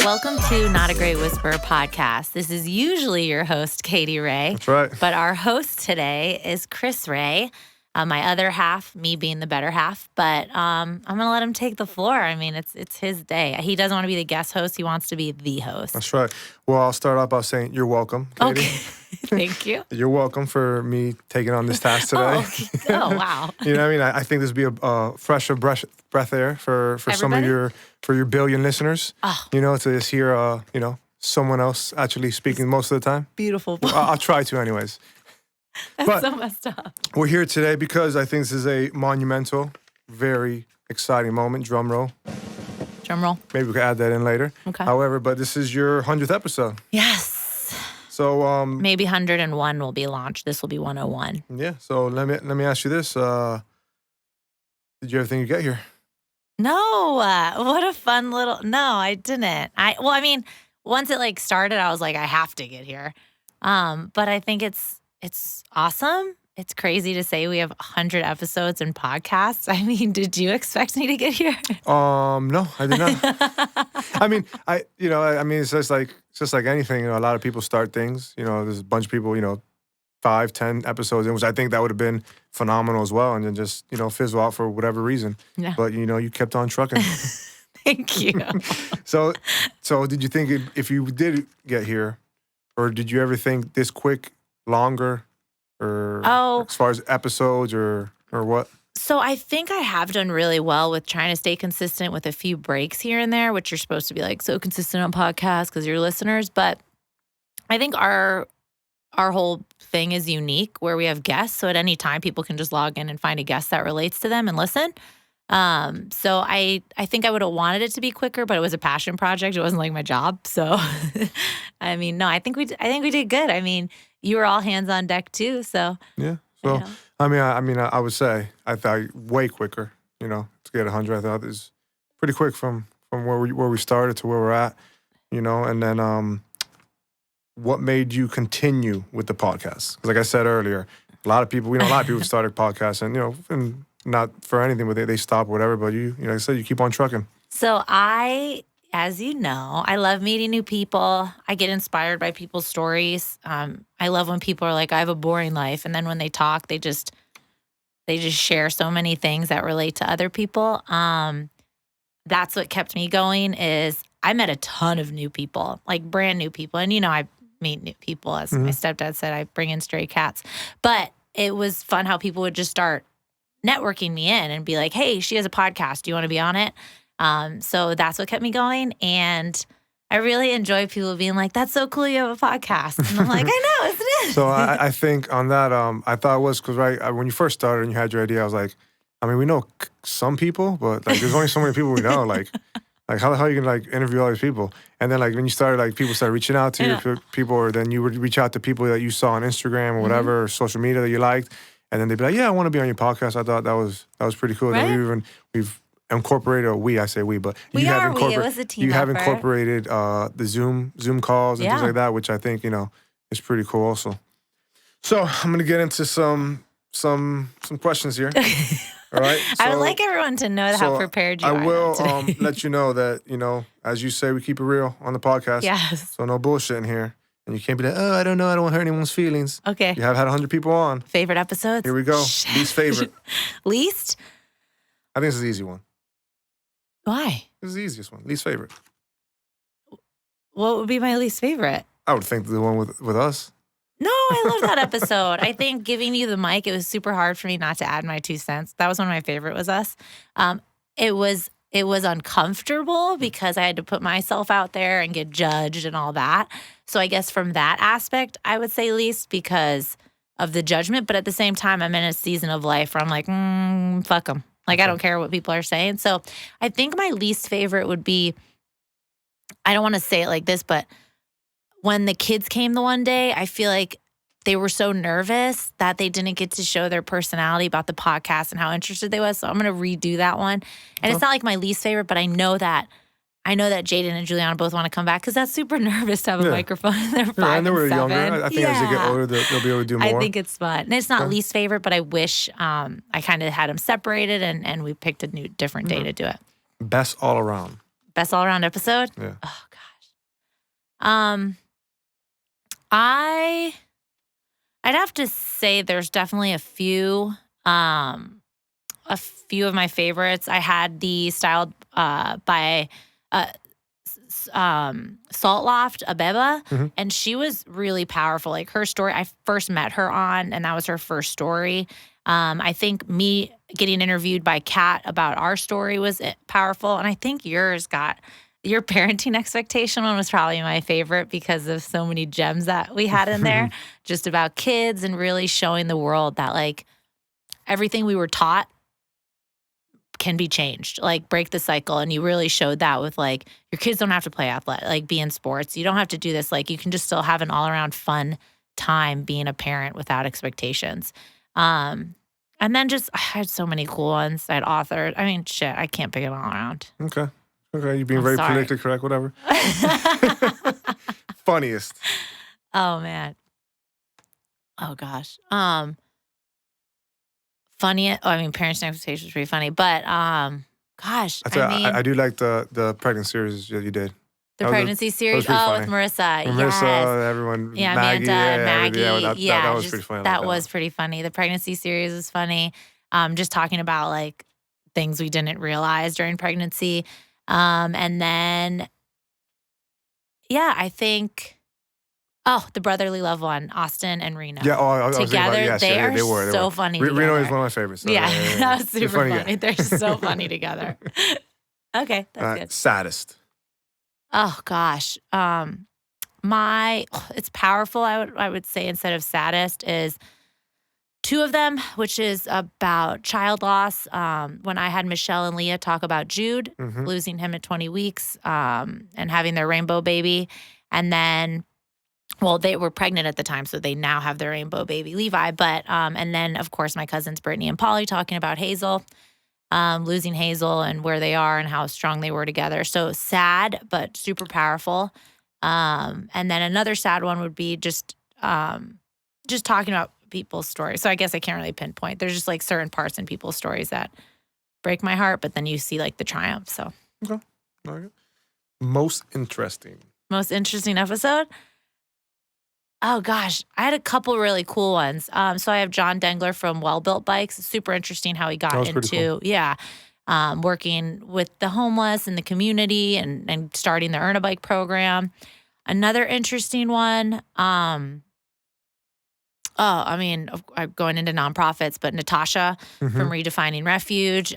Welcome to Not a Great Whisperer podcast. This is usually your host, Katy Ray. That's right. But our host today is Chris Ray, my other half, me being the better half. But I'm going to let him take the floor. I mean, it's his day. He doesn't want to be the guest host. He wants to be the host. That's right. Well, I'll start off by saying you're welcome, Katy. Okay. Thank you. You're welcome for me taking on this task today. Oh, wow. You know what I mean? I think this would be a fresh breath air for some of your billion listeners. Oh. You know, to just hear someone else actually speaking most of the time. Beautiful. I'll try to anyways. That's so messed up. We're here today because I think this is a monumental, very exciting moment. Drum roll. Drum roll. Maybe we could add that in later. Okay. However, but this is your 100th episode. Yes. So maybe 101 will be launched. This will be 101. Yeah. So let me ask you this: did you ever think you'd get here? No. What a fun little. No, I didn't. I mean, once it started, I was like, I have to get here. But I think it's awesome. It's crazy to say we have 100 episodes and podcasts. I mean, did you expect me to get here? No, I did not. I mean, it's just like anything. You know, a lot of people start things. You know, there's a bunch of people. 5, 10 episodes in, which I think that would have been phenomenal as well, and then just fizzle out for whatever reason. Yeah. But you kept on trucking. Thank you. So did you think if you did get here, or did you ever think this quick, longer? Or as far as episodes or what? So I think I have done really well with trying to stay consistent with a few breaks here and there, which you're supposed to be so consistent on podcasts because you're listeners. But I think our whole thing is unique where we have guests. So at any time, people can just log in and find a guest that relates to them and listen. So I think I would have wanted it to be quicker, but it was a passion project. It wasn't like my job. So, I mean, no, I think we did good. I mean, you were all hands on deck too. So yeah. So I mean, I would say I thought way quicker. To get 100, I thought is pretty quick from where we started to where we're at. And then what made you continue with the podcast? Because like I said earlier, a lot of people started podcasts and not for anything, but they stop or whatever. But like I said, you keep on trucking. So as you know, I love meeting new people. I get inspired by people's stories. I love when people are like, I have a boring life. And then when they talk, they just share so many things that relate to other people. That's what kept me going is I met a ton of new people, like brand new people. And, I meet new people. As my stepdad said, I bring in stray cats. But it was fun how people would just start networking me in and be like, hey, she has a podcast. Do you want to be on it? So that's what kept me going. And I really enjoy people being like, that's so cool you have a podcast. And I'm like, I know, isn't it? So I think on that, I thought it was because, when you first started and you had your idea, I was like, I mean, we know some people, but there's only so many people we know. Like how the hell you can interview all these people? And then when you started, people started reaching out to you, people, or then you would reach out to people that you saw on Instagram or whatever, or social media that you liked. And then they'd be like, yeah, I want to be on your podcast. I thought that was pretty cool. Right? That we've incorporated, or I say we, but it was a team you have effort. incorporated the Zoom calls and things like that, which I think, is pretty cool also. So I'm going to get into some questions here. All right. So, I would like everyone to know how prepared you are. I will today. let you know that, as you say, we keep it real on the podcast. Yes. So no bullshit in here. And you can't be like, oh, I don't know. I don't want to hurt anyone's feelings. Okay. You have had 100 people on. Favorite episodes? Here we go. Least favorite. Least? I think this is the easy one. Why? This is the easiest one. Least favorite. What would be my least favorite? I would think the one with us. No, I love that episode. I think giving you the mic, it was super hard for me not to add my 2 cents. That was one of my favorite was us. It was uncomfortable because I had to put myself out there and get judged and all that. So I guess from that aspect, I would say least because of the judgment. But at the same time, I'm in a season of life where I'm like, fuck them. I don't care what people are saying. So I think my least favorite would be, I don't want to say it like this, but when the kids came the one day, I feel like they were so nervous that they didn't get to show their personality about the podcast and how interested they was. So I'm going to redo that one. And it's not like my least favorite, but I know that I know that Jaden and Juliana both want to come back because that's super nervous to have a Yeah. microphone. They're 5 Yeah, and they and were 7. younger. I think as they get older, they'll be able to do more. I think it's fun. And it's not Okay. least favorite, but I wish I kind of had them separated and we picked a different day to do it. Best all around. Best all around episode? Yeah. Oh gosh. I'd have to say there's definitely a few of my favorites. I had the styled by Salt Loft Abeba, and she was really powerful. Like her story, I first met her on, and that was her first story. I think me getting interviewed by Kat about our story was powerful, and I think your parenting expectation one was probably my favorite because of so many gems that we had in there, just about kids and really showing the world that like everything we were taught can be changed, like break the cycle. And you really showed that with like your kids don't have to play like be in sports. You don't have to do this. Like you can just still have an all around fun time being a parent without expectations. And then just I had so many cool ones I had authored. I mean, shit, I can't pick it all around. Okay. You're being I'm very sorry. politically correct, whatever. Funniest. Oh man. Oh gosh. Funny. I mean, Parents' Expectations was pretty funny, but gosh, I do like the pregnant series that you did. The pregnancy series. Oh, with Marissa. Marissa, everyone. Yeah, Maggie, Amanda and Maggie. That was pretty funny. That was pretty funny. The pregnancy series was funny. Just talking about like things we didn't realize during pregnancy. And then, yeah, I think. Oh, the brotherly love one, Austin and Reno. Yeah, I was together, yes, they are were. so funny. Reno is one of my favorites. So yeah, that was super funny. They're They're so funny together. Okay, that's good. Saddest. Oh gosh, it's powerful. I would say instead of saddest is two of them, which is about child loss. When I had Michelle and Leah talk about Jude losing him at 20 weeks, and having their rainbow baby, and then. Well, they were pregnant at the time, so they now have their rainbow baby, Levi. But and then, of course, my cousins Brittany and Polly talking about Hazel, losing Hazel and where they are and how strong they were together. So sad, but super powerful. And then another sad one would be just talking about people's stories. So I guess I can't really pinpoint. There's just like certain parts in people's stories that break my heart, but then you see like the triumph. So okay. Most interesting episode. Oh gosh, I had a couple really cool ones. So I have John Dengler from Well Built Bikes. Super interesting how he got into cool. Working with the homeless in the community and starting the Earn a Bike program. Another interesting one. I'm going into nonprofits, but Natasha from Redefining Refuge.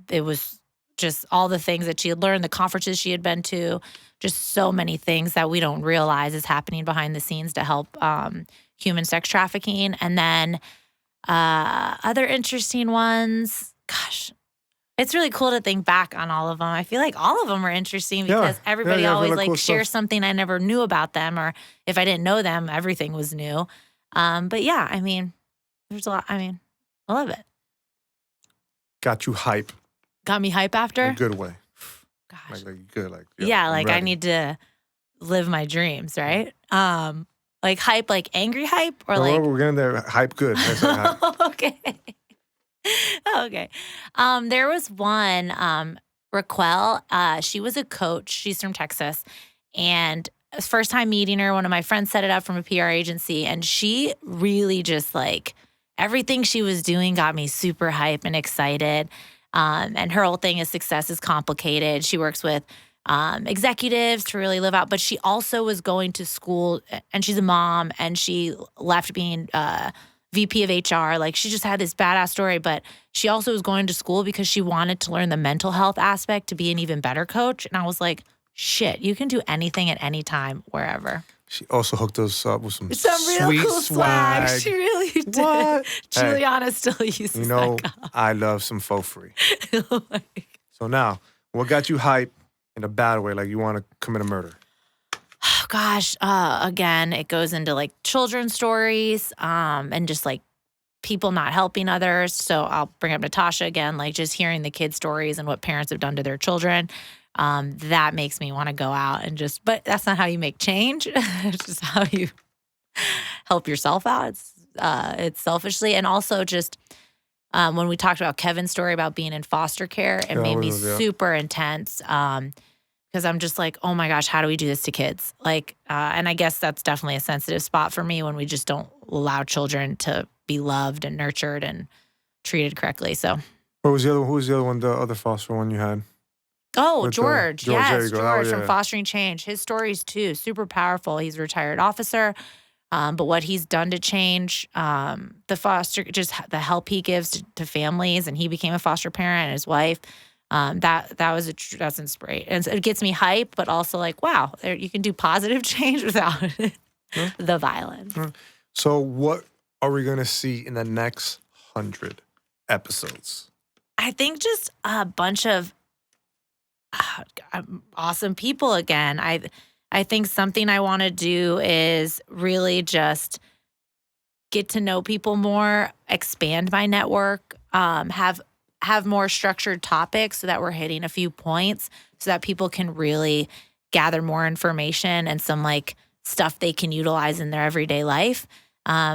It was just all the things that she had learned, the conferences she had been to. Just so many things that we don't realize is happening behind the scenes to help human sex trafficking. And then other interesting ones, gosh, it's really cool to think back on all of them. I feel like all of them were interesting because everybody always like cool shares something I never knew about them, or if I didn't know them, everything was new. But yeah, I mean, there's a lot. I mean, I love it. Got you hype. Got me hype after? In a good way. Gosh. Like good, like I need to live my dreams, right? Like hype, like angry hype, or like we're getting there. Hype, good. Hype. Okay. Okay. There was one, Raquel. She was a coach. She's from Texas, and first time meeting her, one of my friends set it up from a PR agency, and she really just like everything she was doing got me super hype and excited. And her whole thing is success is complicated. She works with executives to really live out, but she also was going to school, and she's a mom, and she left being VP of HR. Like she just had this badass story, but she also was going to school because she wanted to learn the mental health aspect to be an even better coach. And I was like, shit, you can do anything at any time, wherever. She also hooked us up with some real sweet cool swag. She really did. What? Juliana still uses that. I love some faux free. So now, what got you hype in a bad way, like you want to commit a murder? Oh, gosh, again, it goes into like children's stories, and just like people not helping others. So I'll bring up Natasha again, like just hearing the kids' stories and what parents have done to their children. that makes me want to go out and but that's not how you make change. It's just how you help yourself out. It's selfishly. And also just when we talked about Kevin's story about being in foster care, it made me super intense. Because I'm just like, oh my gosh, how do we do this to kids? And I guess that's definitely a sensitive spot for me when we just don't allow children to be loved and nurtured and treated correctly. So, Who was the other one? The other foster one you had? Oh, George. Yes, there you go. George from Fostering Change. His story's too super powerful. He's a retired officer, but what he's done to change the foster, just the help he gives to families, and he became a foster parent and his wife. That's inspiring, and so it gets me hype, but also like, wow, you can do positive change without the violence. So, what are we gonna see in the next 100 episodes? I think just a bunch of awesome people again. I think something I want to do is really just get to know people more, expand my network, have more structured topics so that we're hitting a few points so that people can really gather more information and some stuff they can utilize in their everyday life.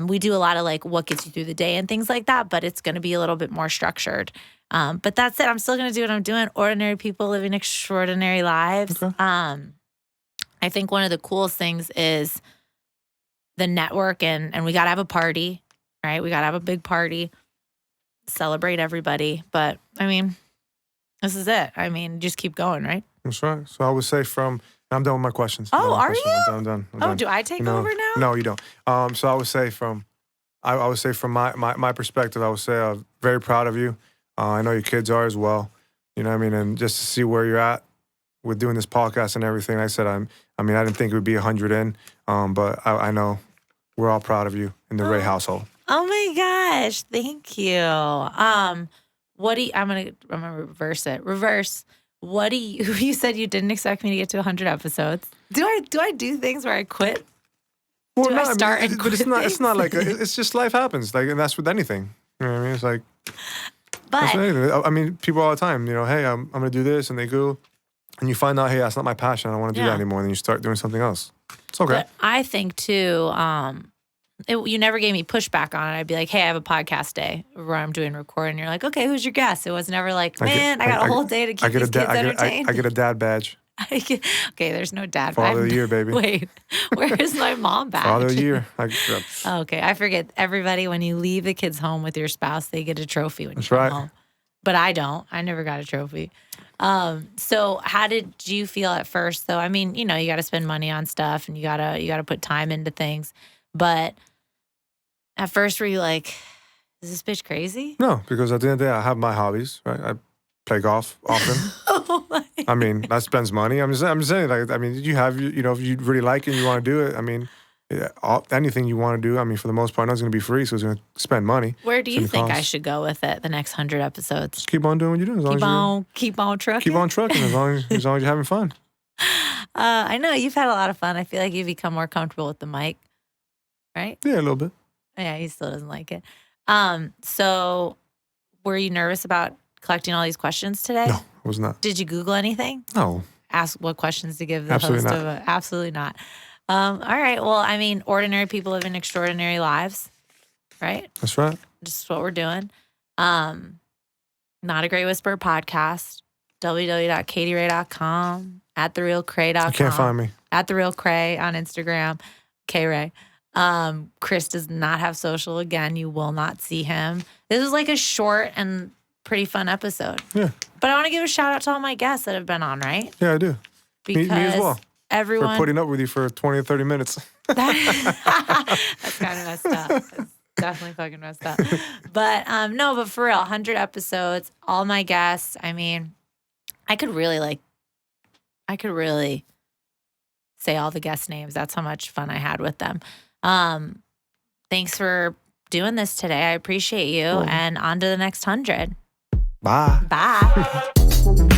We do a lot of what gets you through the day and things like that, but it's going to be a little bit more structured. But that's it. I'm still going to do what I'm doing. Ordinary people living extraordinary lives. Okay. I think one of the coolest things is the network and we got to have a party, right? We got to have a big party. Celebrate everybody, but I mean, this is it. I mean, just keep going, right? That's right. So I would say I'm done with my questions. Oh, are you? I'm done. Do I take over now? No, you don't. So I would say from my perspective, I would say I'm very proud of you. I know your kids are as well. You know what I mean? And just to see where you're at with doing this podcast and everything, like I said, I didn't think it would be 100 in, but I know we're all proud of you in the Ray household. Oh my gosh, thank you. I'm gonna reverse it. What do you said you didn't expect me to get to 100 episodes. Do I do things where I quit? Well, do no, I start and quit? But it's not like it's just life happens. And that's with anything. You know what I mean? It's like, but I mean, people all the time, hey, I'm gonna do this, and they go, and you find out, hey, that's not my passion. I don't want to do that anymore. And then you start doing something else. It's okay. But I think too, you never gave me pushback on it. I'd be like, hey, I have a podcast day where I'm doing recording. You're like, okay, who's your guest? It was never like, man, I got a whole day to keep these kids entertained. I get a dad badge. Okay, there's no dad badge. Father of the year, baby. Wait, where is my mom badge? Father of the year. Okay, I forget. Everybody, when you leave the kids home with your spouse, they get a trophy when you come home. But I don't. I never got a trophy. So how did you feel at first, though? I mean, you got to spend money on stuff and you gotta put time into things. But at first, were you like, is this bitch crazy? No, because at the end of the day, I have my hobbies, right? I play golf often. Oh my. I mean, that spends money. I'm just saying, if you really like it and you want to do it, I mean, anything you want to do, I mean, for the most part, it's going to be free, so it's going to spend money. Where do you think I should go with it the next 100 episodes? Just keep on doing what you're doing. Keep on trucking. Keep on trucking as long as you're having fun. I know you've had a lot of fun. I feel like you've become more comfortable with the mic, right? Yeah, a little bit. Yeah, he still doesn't like it. So were you nervous about collecting all these questions today? No, I was not. Did you Google anything? No. Ask what questions to give the host of it? Absolutely not. All right. Well, I mean, ordinary people living extraordinary lives, right? That's right. Just what we're doing. Not a Great Whisperer podcast. www.katyray.com, @therealcray.com. You can't find me. @therealcray on Instagram. K-Ray. Chris does not have social again. You will not see him. This was like a short and pretty fun episode. Yeah. But I want to give a shout out to all my guests that have been on, right? Yeah, I do. Because me as well. Everyone. For putting up with you for 20 or 30 minutes. That's kind of messed up. That's definitely fucking messed up. But no, but for real, 100 episodes, all my guests. I mean, I could really say all the guest names. That's how much fun I had with them. Thanks for doing this today. I appreciate you. Cool. And on to the next 100. Bye. Bye.